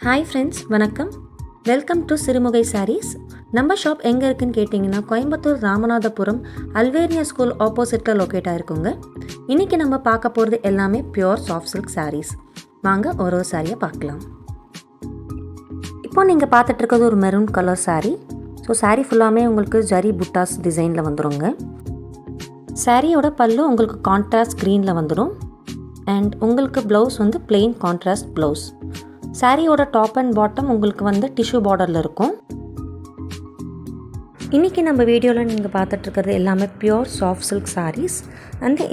Hi friends, வணக்கம். Welcome to Sirumugai Sarees. நம்ம shop எங்கே இருக்குன்னு கேட்டிங்கன்னா கோயம்புத்தூர் ராமநாதபுரம் அல்வேரியா ஸ்கூல் ஆப்போசிட்டில் லொக்கேட் ஆகிருக்குங்க. இன்றைக்கி நம்ம பார்க்க போகிறது எல்லாமே பியோர் சாஃப்ட் சில்க் சாரீஸ். வாங்க ஒரு சாரியை பார்க்கலாம். இப்போ நீங்கள் பார்த்துட்ருக்கிறது ஒரு maroon colour sari. So sari ஃபுல்லாமே உங்களுக்கு ஜரி புட்டாஸ் டிசைனில் வந்துடுங்க. சாரியோட பல்லு உங்களுக்கு கான்ட்ராஸ்ட் க்ரீனில் வந்துடும். அண்ட் உங்களுக்கு ப்ளவுஸ் வந்து பிளெயின் கான்ட்ராஸ்ட் ப்ளவுஸ். சாரியோட டாப் அண்ட் பாட்டம் உங்களுக்கு வந்து டிஷ்யூ பார்டரில் இருக்கும். இன்றைக்கி நம்ம வீடியோவில் நீங்கள் பார்த்துட்ருக்கிறது எல்லாமே பியோர் சாஃப்ட் சில்க் சாரீஸ்.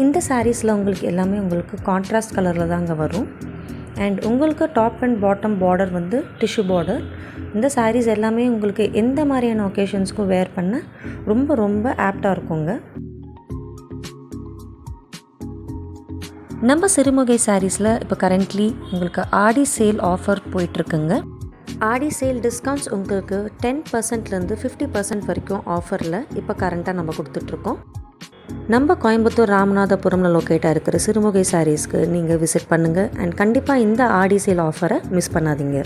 இந்த சாரீஸில் உங்களுக்கு எல்லாமே உங்களுக்கு கான்ட்ராஸ்ட் கலரில் தாங்க வரும். அண்ட் உங்களுக்கு டாப் அண்ட் பாட்டம் பார்டர் வந்து டிஷ்யூ பார்டர். இந்த சாரீஸ் எல்லாமே உங்களுக்கு எந்த மாதிரியான ஒகேஷன்ஸ்க்கும் வேர் பண்ண ரொம்ப ரொம்ப ஆப்டாக இருக்குங்க. நம்ம சிறுமுகை சாரீஸில் இப்போ கரண்ட்லி உங்களுக்கு ஆடி சேல் ஆஃபர் போயிட்டுருக்குங்க. ஆடி சேல் டிஸ்கவுண்ட்ஸ் உங்களுக்கு 10%லேருந்து 50% வரைக்கும் ஆஃபரில் இப்போ கரண்ட்டாக நம்ம கொடுத்துட்ருக்கோம். நம்ம கோயம்புத்தூர் ராமநாதபுரமில் லொக்கேட்டாக இருக்கிற சிறுமுகை சாரீஸ்க்கு நீங்கள் விசிட் பண்ணுங்கள். அண்ட் கண்டிப்பாக இந்த ஆடி சேல் ஆஃபரை மிஸ் பண்ணாதீங்க.